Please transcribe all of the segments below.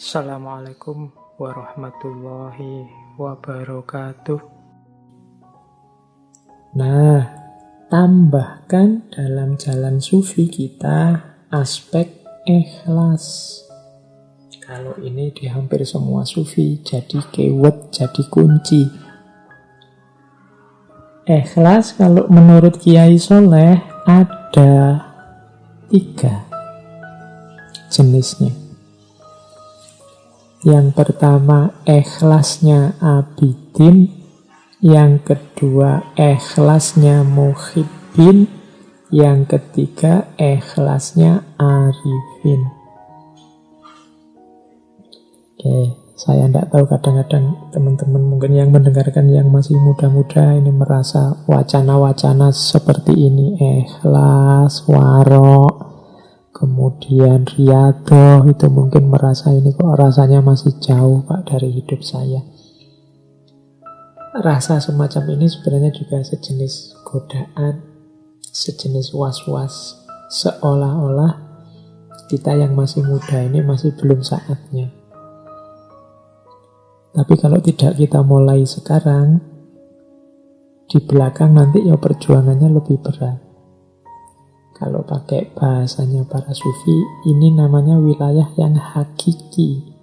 Assalamualaikum warahmatullahi wabarakatuh. Nah, tambahkan dalam jalan sufi kita aspek ikhlas. Kalau ini di hampir semua sufi jadi keyword, jadi kunci. Ikhlas kalau menurut Kiai Soleh ada 3 jenisnya. Yang pertama ikhlasnya abidin, yang kedua ikhlasnya muhibbin, yang ketiga ikhlasnya arifin. Oke, saya tidak tahu, kadang-kadang teman-teman mungkin yang mendengarkan yang masih muda-muda ini merasa wacana-wacana seperti ini, ikhlas, warok, kemudian riyadhah, itu mungkin merasa ini kok rasanya masih jauh Pak dari hidup saya. Rasa semacam ini sebenarnya juga sejenis godaan, sejenis was-was, seolah-olah kita yang masih muda ini masih belum saatnya. Tapi kalau tidak kita mulai sekarang, di belakang nanti ya perjuangannya lebih berat. Kalau pakai bahasanya para sufi, ini namanya wilayah yang hakiki.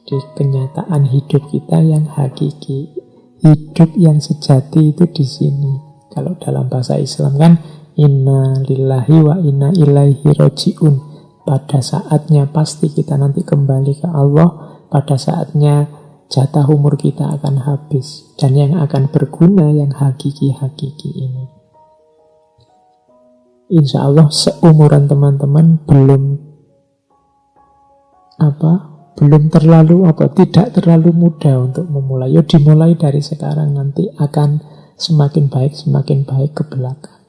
Jadi kenyataan hidup kita yang hakiki. Hidup yang sejati itu di sini. Kalau dalam bahasa Islam kan, inna lillahi wa inna ilaihi roji'un. Pada saatnya pasti kita nanti kembali ke Allah. Pada saatnya jatah umur kita akan habis. Dan yang akan berguna yang hakiki-hakiki ini. Insya Allah seumuran teman-teman tidak terlalu mudah untuk memulai. Ya dimulai dari sekarang, nanti akan semakin baik ke belakang.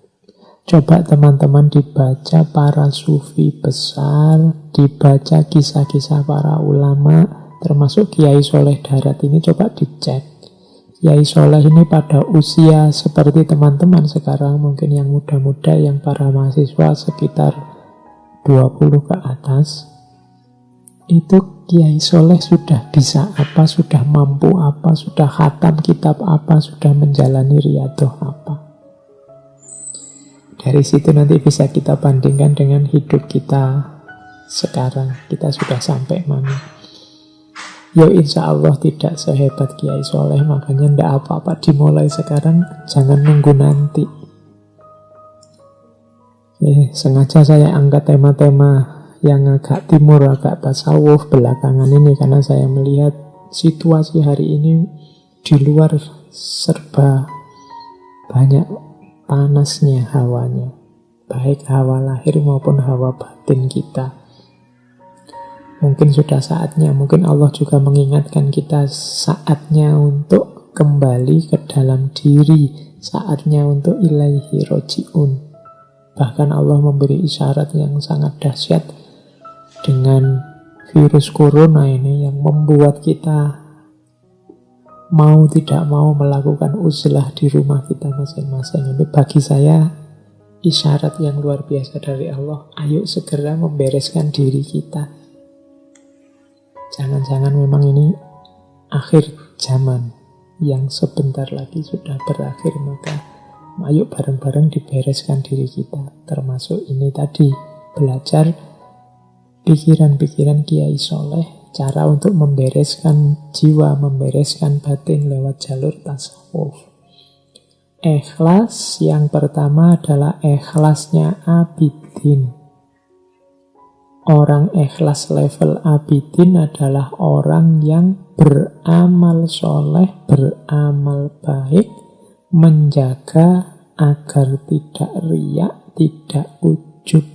Coba teman-teman dibaca para sufi besar, dibaca kisah-kisah para ulama, termasuk Kiai Soleh Darat ini, coba dicek. Kiai Soleh ini pada usia seperti teman-teman sekarang, mungkin yang muda-muda, yang para mahasiswa sekitar 20 ke atas, itu Kiai Soleh sudah bisa apa, sudah mampu apa, sudah khatam kitab apa, sudah menjalani riyadhah apa. Dari situ nanti bisa kita bandingkan dengan hidup kita sekarang, kita sudah sampai mana. Ya insya Allah tidak sehebat Kiai Soleh, makanya tidak apa-apa dimulai sekarang, jangan nunggu nanti. Sengaja saya angkat tema-tema yang agak timur, agak tasawuf belakangan ini, karena saya melihat situasi hari ini di luar serba banyak panasnya hawanya, baik hawa lahir maupun hawa batin kita. Mungkin sudah saatnya, mungkin Allah juga mengingatkan kita saatnya untuk kembali ke dalam diri, saatnya untuk ilaihi roji'un. Bahkan Allah memberi isyarat yang sangat dahsyat dengan virus corona ini yang membuat kita mau tidak mau melakukan uzlah di rumah kita masing-masing. Ini bagi saya isyarat yang luar biasa dari Allah. Ayo segera membereskan diri kita. Jangan-jangan memang ini akhir zaman yang sebentar lagi sudah berakhir, maka ayo bareng-bareng dibereskan diri kita. Termasuk ini tadi, belajar pikiran-pikiran Kiai Soleh, cara untuk membereskan jiwa, membereskan batin lewat jalur tasawuf. Ikhlas yang pertama adalah ikhlasnya abidin. Orang ikhlas level abidin adalah orang yang beramal soleh, beramal baik, menjaga agar tidak riya, tidak ujub,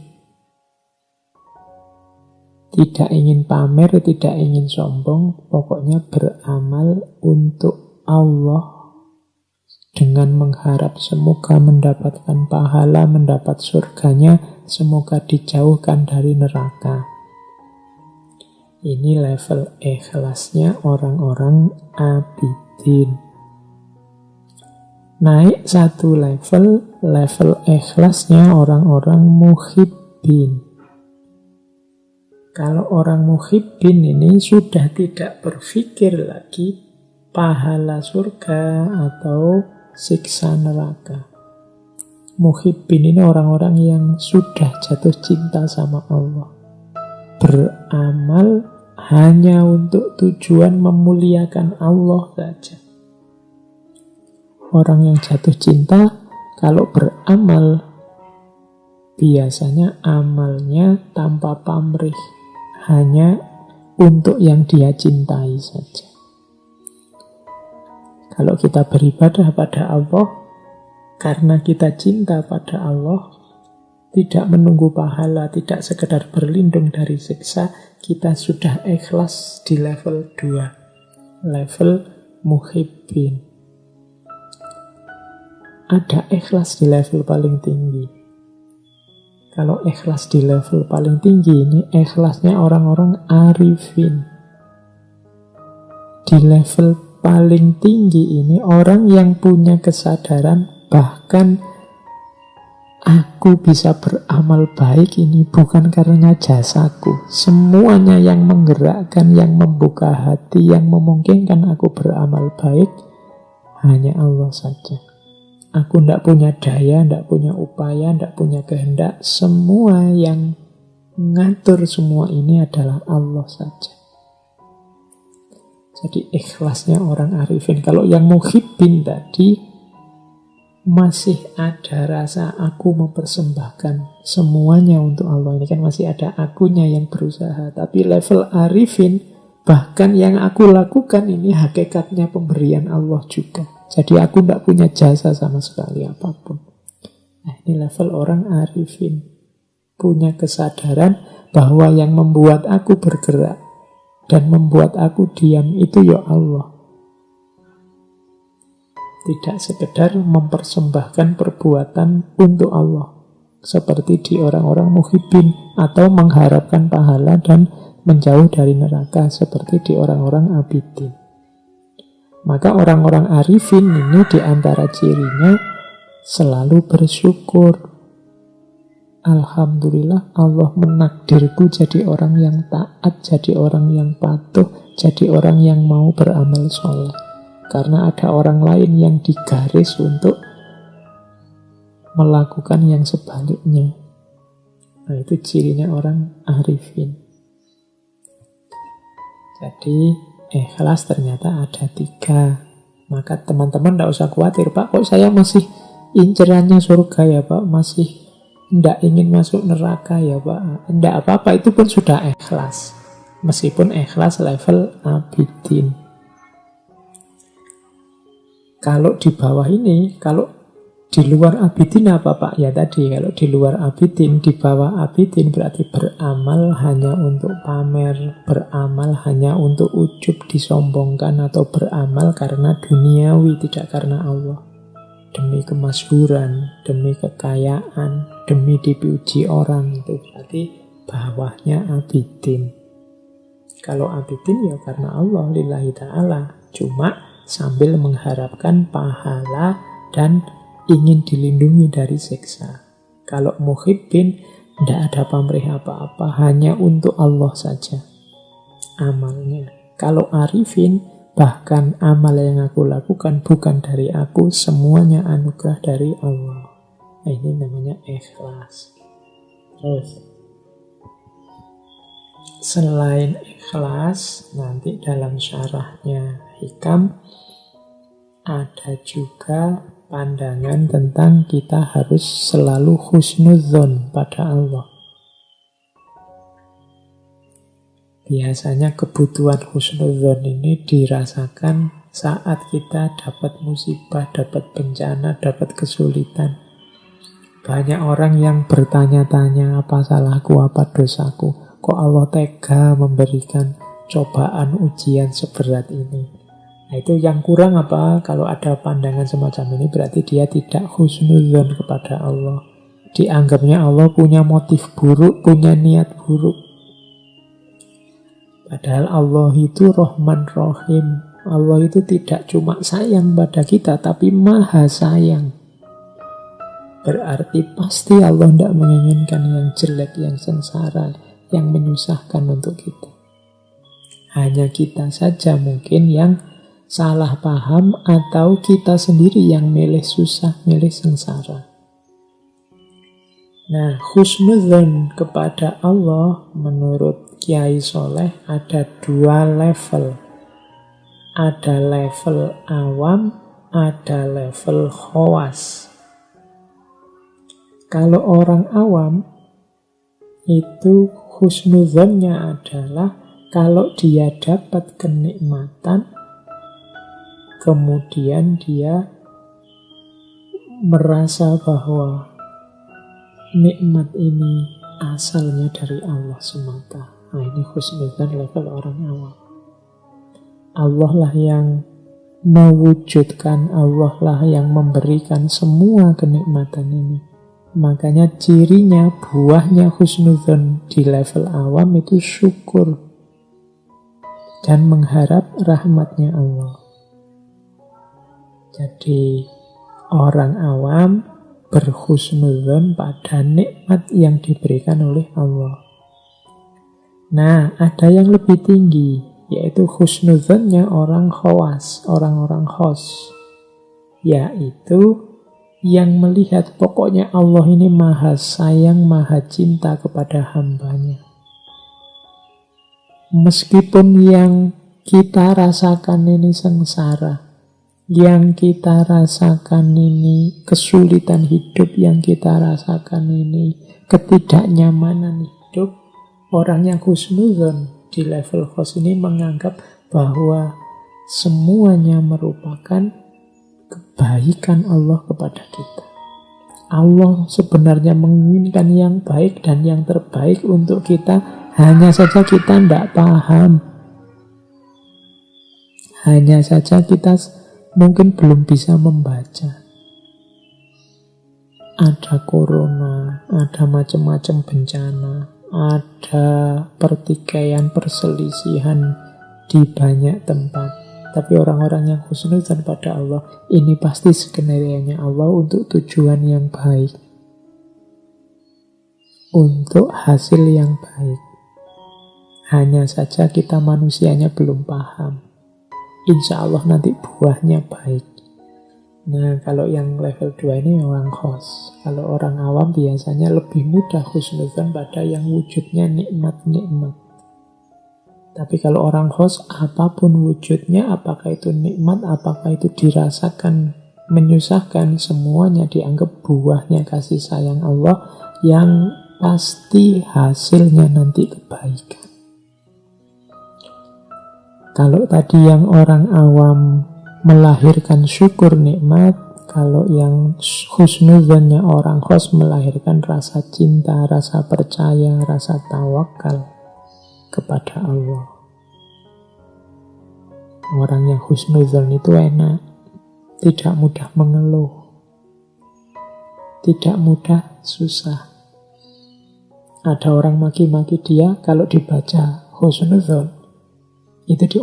tidak ingin pamer, tidak ingin sombong, pokoknya beramal untuk Allah dengan mengharap semoga mendapatkan pahala, mendapat surganya, semoga dijauhkan dari neraka. Ini level ikhlasnya orang-orang abidin. Naik satu level ikhlasnya orang-orang muhibbin. Kalau orang muhibbin ini sudah tidak berpikir lagi pahala surga atau siksa neraka. Muhibbin ini orang-orang yang sudah jatuh cinta sama Allah. Beramal hanya untuk tujuan memuliakan Allah saja. Orang yang jatuh cinta kalau beramal biasanya amalnya tanpa pamrih, hanya untuk yang dia cintai saja. Kalau kita beribadah pada Allah karena kita cinta pada Allah, tidak menunggu pahala, tidak sekedar berlindung dari siksa, kita sudah ikhlas di level 2, level muhibbin. Ada ikhlas di level paling tinggi. Kalau ikhlas di level paling tinggi ini ikhlasnya orang-orang arifin. Di level paling tinggi ini orang yang punya kesadaran bahkan aku bisa beramal baik ini bukan karena jasaku. Semuanya yang menggerakkan, yang membuka hati, yang memungkinkan aku beramal baik hanya Allah saja. Aku tidak punya daya, tidak punya upaya, tidak punya kehendak. Semua yang ngatur semua ini adalah Allah saja. Jadi ikhlasnya orang arifin. Kalau yang muhibbin tadi masih ada rasa aku mempersembahkan semuanya untuk Allah. Ini kan masih ada akunya yang berusaha. Tapi level arifin, bahkan yang aku lakukan ini hakikatnya pemberian Allah juga. Jadi aku tidak punya jasa sama sekali apapun. Nah, ini level orang arifin. Punya kesadaran bahwa yang membuat aku bergerak dan membuat aku diam itu ya Allah. Tidak sekedar mempersembahkan perbuatan untuk Allah. Seperti di orang-orang muhibbin atau mengharapkan pahala dan menjauh dari neraka seperti di orang-orang abidin. Maka orang-orang arifin ini diantara cirinya selalu bersyukur. Alhamdulillah Allah menakdirku jadi orang yang taat, jadi orang yang patuh, jadi orang yang mau beramal soleh. Karena ada orang lain yang digaris untuk melakukan yang sebaliknya. Nah, itu cirinya orang arifin. Jadi ikhlas ternyata ada 3. Maka teman-teman tidak usah khawatir, Pak, kok saya masih incerannya surga ya Pak, masih tidak ingin masuk neraka ya Pak. Tidak apa-apa, itu pun sudah ikhlas. Meskipun ikhlas level abidin. Kalau di bawah ini, kalau di luar abidin apa Pak? Ya tadi, kalau di luar abidin, di bawah abidin berarti beramal hanya untuk pamer, beramal hanya untuk ujub, disombongkan, atau beramal karena duniawi, tidak karena Allah. Demi kemasyhuran, demi kekayaan, demi dipuji orang, itu berarti bawahnya abidin. Kalau abidin ya karena Allah, lillahi ta'ala. Cuma sambil mengharapkan pahala dan ingin dilindungi dari siksa. Kalau muhibbin, tidak ada pamrih apa-apa, hanya untuk Allah saja amalnya. Kalau arifin, bahkan amal yang aku lakukan bukan dari aku, semuanya anugerah dari Allah. Nah, ini namanya ikhlas. Terus, selain ikhlas, nanti dalam syarahnya Hikam ada juga pandangan tentang kita harus selalu husnudzon pada Allah. Biasanya kebutuhan husnudzon ini dirasakan saat kita dapat musibah, dapat bencana, dapat kesulitan. Banyak orang yang bertanya-tanya, apa salahku, apa dosaku, kok Allah tega memberikan cobaan ujian seberat ini. Nah, itu yang kurang apa? Kalau ada pandangan semacam ini berarti dia tidak husnudzon kepada Allah. Dianggapnya Allah punya motif buruk, punya niat buruk. Padahal Allah itu Rahman Rahim. Allah itu tidak cuma sayang pada kita, tapi maha sayang. Berarti pasti Allah tidak menginginkan yang jelek, yang sengsara. yang menyusahkan untuk kita. Hanya kita saja mungkin yang salah paham atau kita sendiri yang milih susah, milih sengsara. Nah, husnudzon kepada Allah menurut Kiai Soleh ada 2 level. Ada level awam, ada level khawas. Kalau orang awam itu husnudzonnya adalah kalau dia dapat kenikmatan, kemudian dia merasa bahwa nikmat ini asalnya dari Allah semata. Nah, ini husnudzon level orang awam. Allah lah yang mewujudkan, Allah lah yang memberikan semua kenikmatan ini. Makanya cirinya, buahnya husnudzon di level awam itu syukur dan mengharap rahmatnya Allah. Jadi orang awam berhusnudzon pada nikmat yang diberikan oleh Allah. Nah, ada yang lebih tinggi, yaitu husnudzonnya orang khawas, orang-orang khos, yaitu yang melihat pokoknya Allah ini maha sayang, maha cinta kepada hambanya. Meskipun yang kita rasakan ini sengsara, yang kita rasakan ini kesulitan hidup, yang kita rasakan ini ketidaknyamanan hidup, orang yang husnudzon di level khos ini menganggap bahwa semuanya merupakan kebaikan Allah kepada kita. Allah sebenarnya menginginkan yang baik dan yang terbaik untuk kita, hanya saja kita tidak paham. Hanya saja kita mungkin belum bisa membaca. Ada corona, ada macam-macam bencana, ada pertikaian, perselisihan di banyak tempat. Tapi orang-orang yang husnudzon pada Allah, ini pasti skenario-nya Allah untuk tujuan yang baik, untuk hasil yang baik. Hanya saja kita manusianya belum paham. Insya Allah nanti buahnya baik. Nah, kalau yang level 2 ini orang khos. Kalau orang awam biasanya lebih mudah husnudzon pada yang wujudnya nikmat-nikmat. Tapi kalau orang khos, apapun wujudnya, apakah itu nikmat, apakah itu dirasakan menyusahkan, semuanya dianggap buahnya kasih sayang Allah yang pasti hasilnya nanti kebaikan. Kalau tadi yang orang awam melahirkan syukur nikmat, kalau yang husnudzonnya orang khos melahirkan rasa cinta, rasa percaya, rasa tawakal kepada Allah. Orang yang husnudzon itu enak, tidak mudah mengeluh, tidak mudah susah. Ada orang maki-maki dia, kalau dibaca husnudzon, itu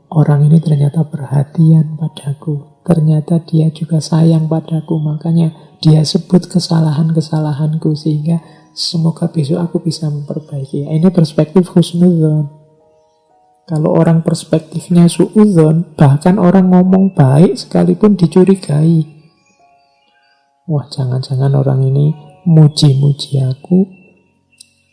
orang ini ternyata perhatian padaku, ternyata dia juga sayang padaku, makanya dia sebut kesalahan-kesalahanku sehingga semoga besok aku bisa memperbaiki. Ini perspektif husnudzon. Kalau orang perspektifnya suudzon, bahkan orang ngomong baik sekalipun dicurigai. Wah, jangan-jangan orang ini muji-muji aku,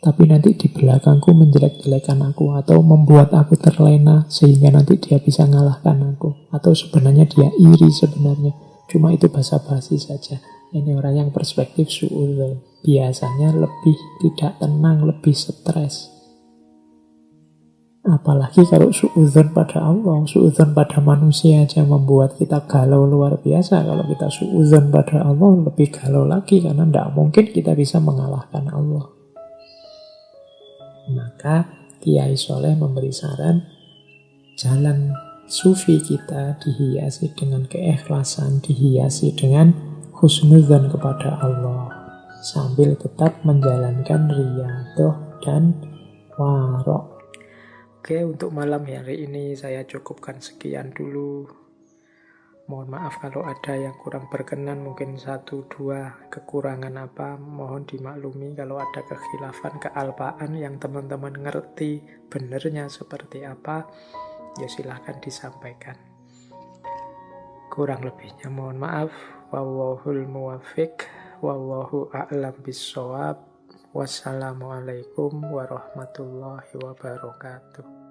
tapi nanti di belakangku menjelek-jelekan aku, atau membuat aku terlena sehingga nanti dia bisa ngalahkan aku, atau sebenarnya dia iri sebenarnya, cuma itu basa-basi saja. Ini orang yang perspektif suudzon, biasanya lebih tidak tenang, lebih stres. Apalagi kalau suudzon pada Allah, suudzon pada manusia aja membuat kita galau luar biasa. Kalau kita suudzon pada Allah, lebih galau lagi, karena tidak mungkin kita bisa mengalahkan Allah. Maka Kiai Soleh memberi saran, jalan sufi kita dihiasi dengan keikhlasan, dihiasi dengan husnudzon kepada Allah, sambil tetap menjalankan riyadhah dan warok. Oke, untuk malam hari ini saya cukupkan sekian dulu. Mohon maaf kalau ada yang kurang berkenan, mungkin satu dua kekurangan apa, mohon dimaklumi. Kalau ada kekhilafan, kealpaan yang teman-teman ngerti benernya seperti apa, ya silahkan disampaikan. Kurang lebihnya mohon maaf. Wallahul muwaffiq, wallahu a'lam bissawab. Wassalamualaikum warahmatullahi wabarakatuh.